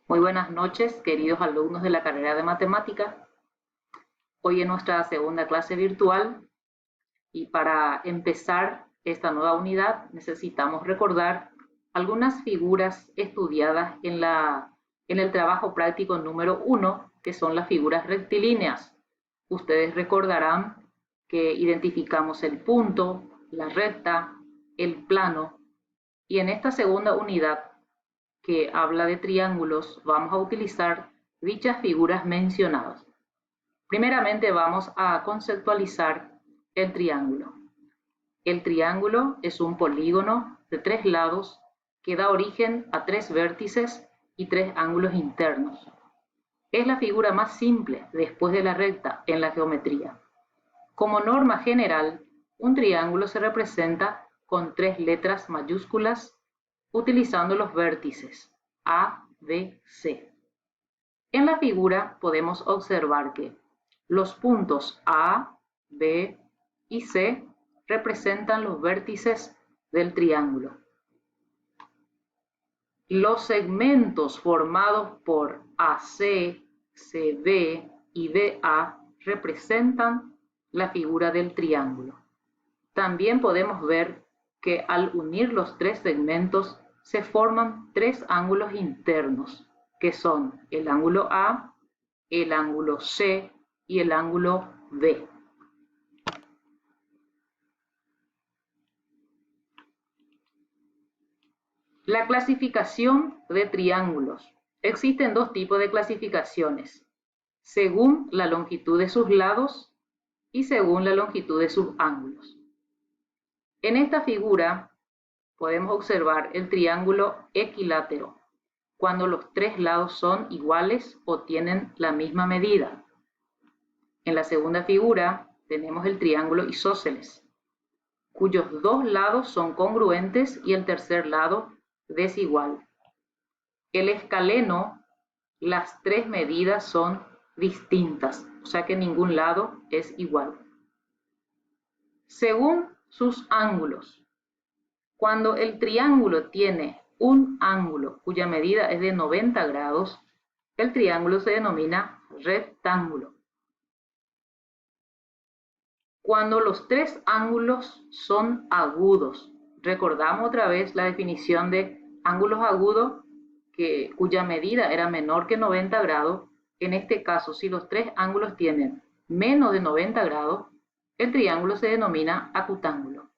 Muy buenas noches, queridos alumnos de la carrera de Matemática. Hoy en nuestra segunda clase virtual y para empezar esta nueva unidad necesitamos recordar algunas figuras estudiadas en el trabajo práctico número 1, que son las figuras rectilíneas. Ustedes recordarán que identificamos el punto, la recta, el plano, y en esta segunda unidad que habla de triángulos, vamos a utilizar dichas figuras mencionadas. Primeramente vamos a conceptualizar el triángulo. El triángulo es un polígono de 3 lados que da origen a 3 vértices y 3 ángulos internos. Es la figura más simple después de la recta en la geometría. Como norma general, un triángulo se representa con 3 letras mayúsculas utilizando los vértices A, B, C. En la figura podemos observar que los puntos A, B y C representan los vértices del triángulo. Los segmentos formados por AC, CB y BA representan la figura del triángulo. También podemos ver que al unir los 3 segmentos se forman 3 ángulos internos, que son el ángulo A, el ángulo C y el ángulo B. La clasificación de triángulos. Existen 2 tipos de clasificaciones, según la longitud de sus lados y según la longitud de sus ángulos. En esta figura podemos observar el triángulo equilátero, cuando los 3 lados son iguales o tienen la misma medida. En la segunda figura tenemos el triángulo isósceles, cuyos 2 lados son congruentes y el tercer lado desigual. El escaleno, las 3 medidas son distintas, o sea que ningún lado es igual. Según sus ángulos, cuando el triángulo tiene un ángulo cuya medida es de 90 grados, el triángulo se denomina rectángulo. Cuando los 3 ángulos son agudos, recordamos otra vez la definición de ángulos agudos cuya medida era menor que 90 grados. En este caso, si los 3 ángulos tienen menos de 90 grados, el triángulo se denomina acutángulo.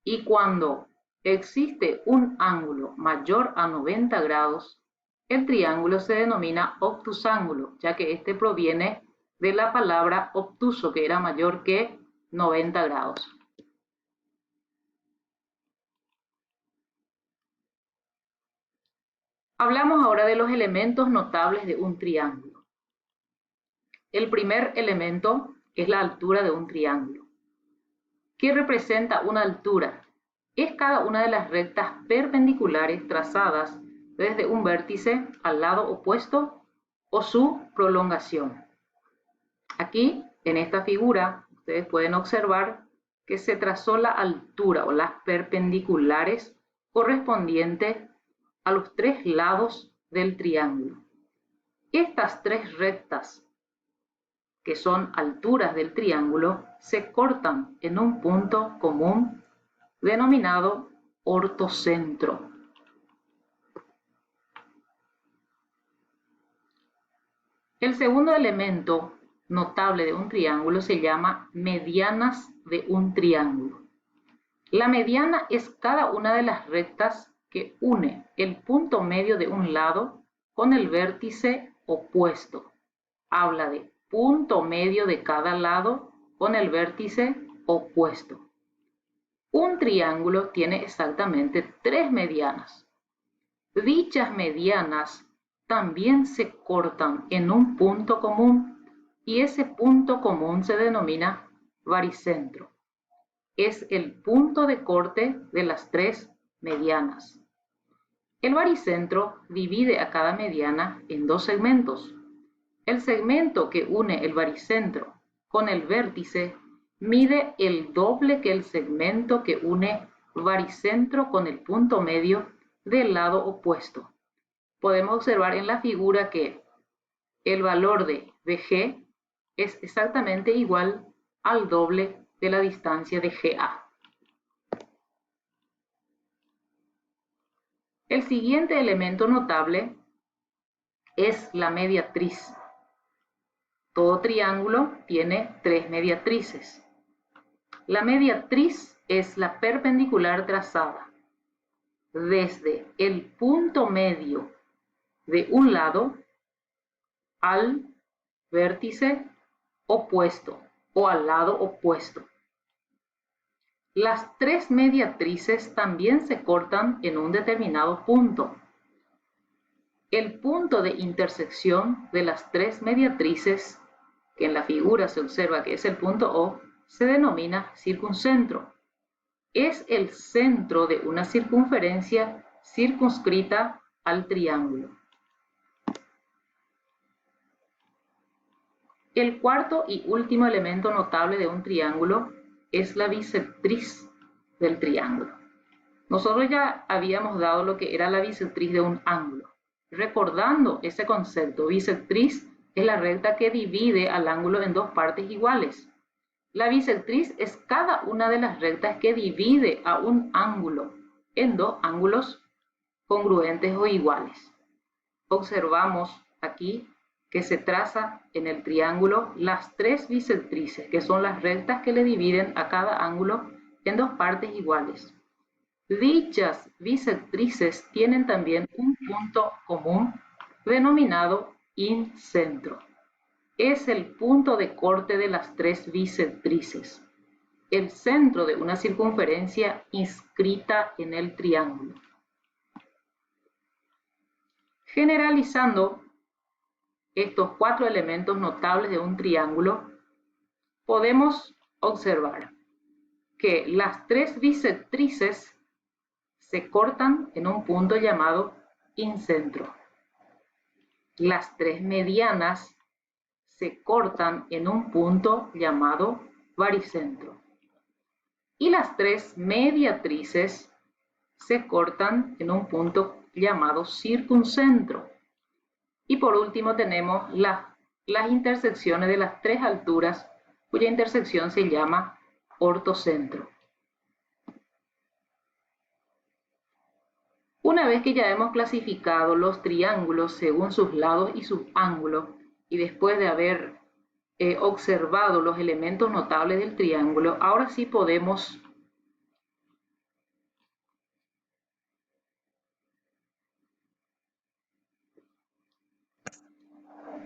Y cuando existe un ángulo mayor a 90 grados, el triángulo se denomina obtusángulo, ya que este proviene de la palabra obtuso, que era mayor que 90 grados. Hablamos ahora de los elementos notables de un triángulo. El primer elemento es la altura de un triángulo. ¿Qué representa una altura? Es cada una de las rectas perpendiculares trazadas desde un vértice al lado opuesto o su prolongación. Aquí, en esta figura, ustedes pueden observar que se trazó la altura o las perpendiculares correspondientes a los 3 lados del triángulo. Estas 3 rectas, que son alturas del triángulo, se cortan en un punto común denominado ortocentro. El segundo elemento notable de un triángulo se llama medianas de un triángulo. La mediana es cada una de las rectas que une el punto medio de un lado con el vértice opuesto. Habla de punto medio de cada lado con el vértice opuesto. Un triángulo tiene exactamente 3 medianas. Dichas medianas también se cortan en un punto común y ese punto común se denomina baricentro. Es el punto de corte de las 3 medianas. El baricentro divide a cada mediana en 2 segmentos. El segmento que une el baricentro con el vértice mide el doble que el segmento que une baricentro con el punto medio del lado opuesto. podemos observar en la figura que el valor de G es exactamente igual al doble de la distancia de GA. El siguiente elemento notable es la mediatriz. Todo triángulo tiene tres mediatrices. La mediatriz es la perpendicular trazada desde el punto medio de un lado al vértice opuesto o al lado opuesto. Las tres mediatrices también se cortan en un determinado punto. El punto de intersección de las tres mediatrices, que en la figura se observa que es el punto O, se denomina circuncentro. Es el centro de una circunferencia circunscrita al triángulo. El cuarto y último elemento notable de un triángulo es la bisectriz del triángulo. Nosotros ya habíamos dado lo que era la bisectriz de un ángulo. Recordando ese concepto, bisectriz es la recta que divide al ángulo en dos partes iguales. La bisectriz es cada una de las rectas que divide a un ángulo en dos ángulos congruentes o iguales. Observamos aquí que se traza en el triángulo las tres bisectrices, que son las rectas que le dividen a cada ángulo en dos partes iguales. Dichas bisectrices tienen también un punto común denominado incentro. Es el punto de corte de las tres bisectrices, el centro de una circunferencia inscrita en el triángulo. Generalizando estos cuatro elementos notables de un triángulo, podemos observar que las tres bisectrices se cortan en un punto llamado incentro. Las tres medianas se cortan en un punto llamado baricentro. Y las tres mediatrices se cortan en un punto llamado circuncentro. Y por último tenemos las intersecciones de las tres alturas, cuya intersección se llama ortocentro. Una vez que ya hemos clasificado los triángulos según sus lados y sus ángulos, y después de haber observado los elementos notables del triángulo, ahora sí podemos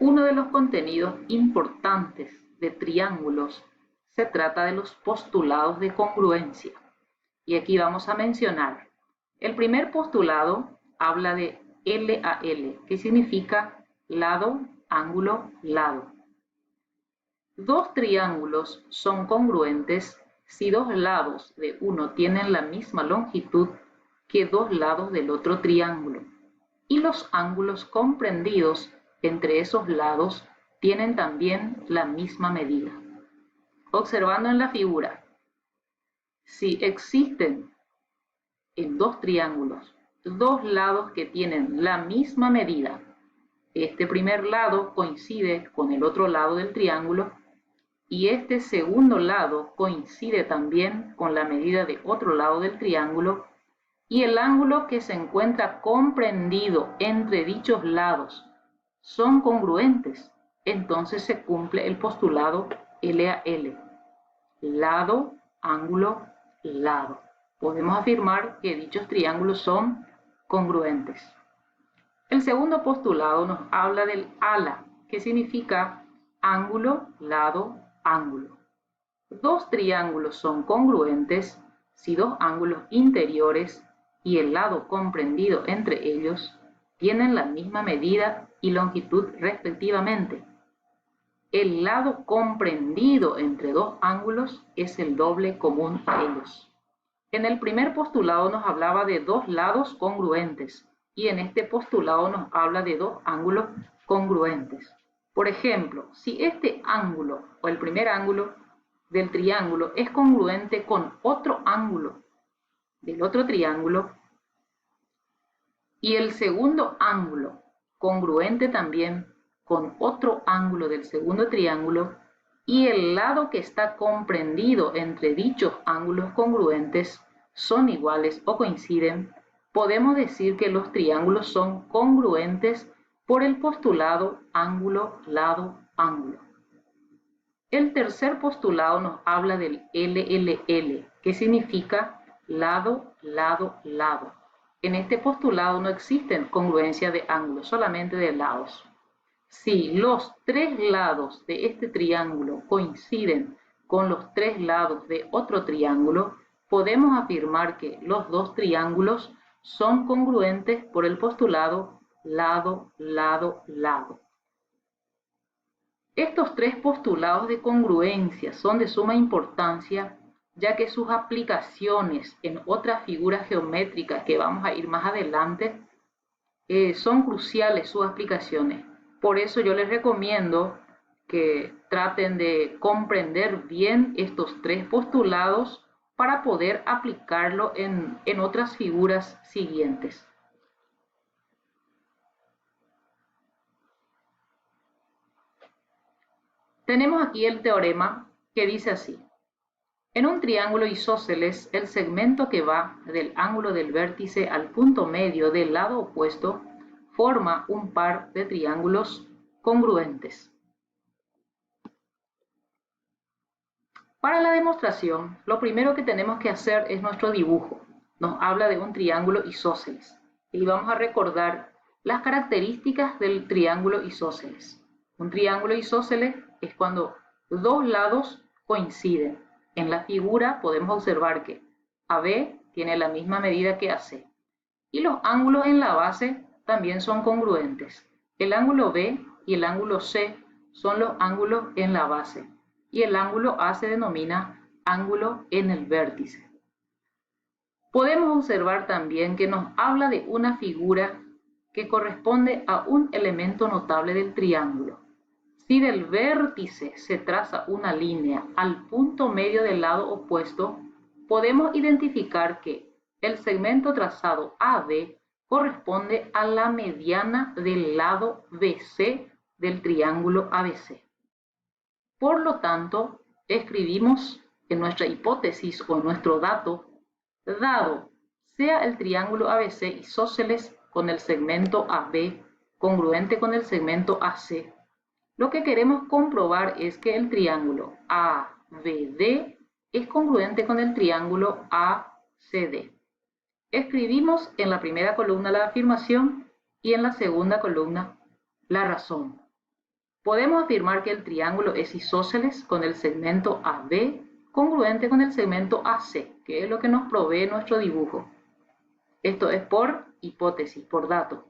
uno de los contenidos importantes de triángulos se trata de los postulados de congruencia. Y aquí vamos a mencionar. El primer postulado habla de LAL, que significa lado, ángulo, lado. Dos triángulos son congruentes si dos lados de uno tienen la misma longitud que dos lados del otro triángulo, y los ángulos comprendidos entre esos lados tienen también la misma medida. Observando en la figura, si existen en dos triángulos dos lados que tienen la misma medida, este primer lado coincide con el otro lado del triángulo y este segundo lado coincide también con la medida de otro lado del triángulo, y el ángulo que se encuentra comprendido entre dichos lados son congruentes, entonces se cumple el postulado LAL, lado, ángulo, lado. Podemos afirmar que dichos triángulos son congruentes. El segundo postulado nos habla del ALA, que significa ángulo, lado, ángulo. Dos triángulos son congruentes si dos ángulos interiores y el lado comprendido entre ellos tienen la misma medida y longitud respectivamente. El lado comprendido entre dos ángulos es el doble común a ellos. En el primer postulado nos hablaba de dos lados congruentes y en este postulado nos habla de dos ángulos congruentes. Por ejemplo, si este ángulo o el primer ángulo del triángulo es congruente con otro ángulo del otro triángulo, y el segundo ángulo congruente también con otro ángulo del segundo triángulo y el lado que está comprendido entre dichos ángulos congruentes son iguales o coinciden, podemos decir que los triángulos son congruentes por el postulado ángulo, lado, ángulo. El tercer postulado nos habla del LLL, que significa lado, lado, lado. En este postulado no existen congruencias de ángulos, solamente de lados. Si los tres lados de este triángulo coinciden con los tres lados de otro triángulo, podemos afirmar que los dos triángulos son congruentes por el postulado lado, lado, lado. Estos tres postulados de congruencia son de suma importancia, ya que sus aplicaciones en otras figuras geométricas que vamos a ir más adelante son cruciales sus aplicaciones. Por eso yo les recomiendo que traten de comprender bien estos tres postulados para poder aplicarlo en otras figuras siguientes. Tenemos aquí el teorema que dice así. En un triángulo isósceles, el segmento que va del ángulo del vértice al punto medio del lado opuesto forma un par de triángulos congruentes. Para la demostración, lo primero que tenemos que hacer es nuestro dibujo. Nos habla de un triángulo isósceles y vamos a recordar las características del triángulo isósceles. Un triángulo isósceles es cuando dos lados coinciden. En la figura podemos observar que AB tiene la misma medida que AC y los ángulos en la base también son congruentes. El ángulo B y el ángulo C son los ángulos en la base y el ángulo A se denomina ángulo en el vértice. Podemos observar también que nos habla de una figura que corresponde a un elemento notable del triángulo. Si del vértice se traza una línea al punto medio del lado opuesto, podemos identificar que el segmento trazado AB corresponde a la mediana del lado BC del triángulo ABC. Por lo tanto, escribimos en nuestra hipótesis o en nuestro dato, dado sea el triángulo ABC isósceles con el segmento AB congruente con el segmento AC, lo que queremos comprobar es que el triángulo ABD es congruente con el triángulo ACD. Escribimos en la primera columna la afirmación y en la segunda columna la razón. Podemos afirmar que el triángulo es isósceles con el segmento AB congruente con el segmento AC, que es lo que nos provee nuestro dibujo. Esto es por hipótesis, por dato.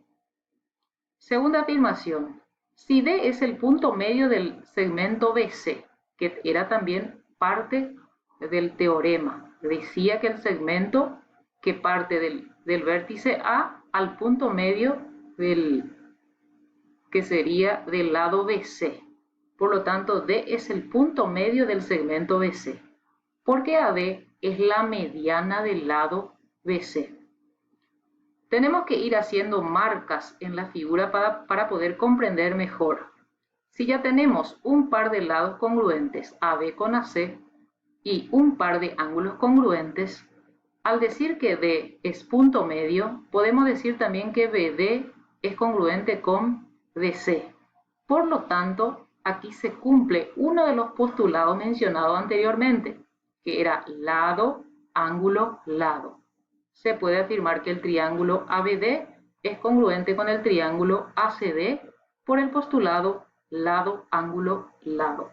Segunda afirmación. Si D es el punto medio del segmento BC, que era también parte del teorema, decía que el segmento que parte del vértice A al punto medio que sería del lado BC. Por lo tanto, D es el punto medio del segmento BC, porque AD es la mediana del lado BC. Tenemos que ir haciendo marcas en la figura para poder comprender mejor. Si ya tenemos un par de lados congruentes AB con AC y un par de ángulos congruentes, al decir que D es punto medio, podemos decir también que BD es congruente con DC. Por lo tanto, aquí se cumple uno de los postulados mencionados anteriormente, que era lado, ángulo, lado. Se puede afirmar que el triángulo ABD es congruente con el triángulo ACD por el postulado lado, ángulo, lado.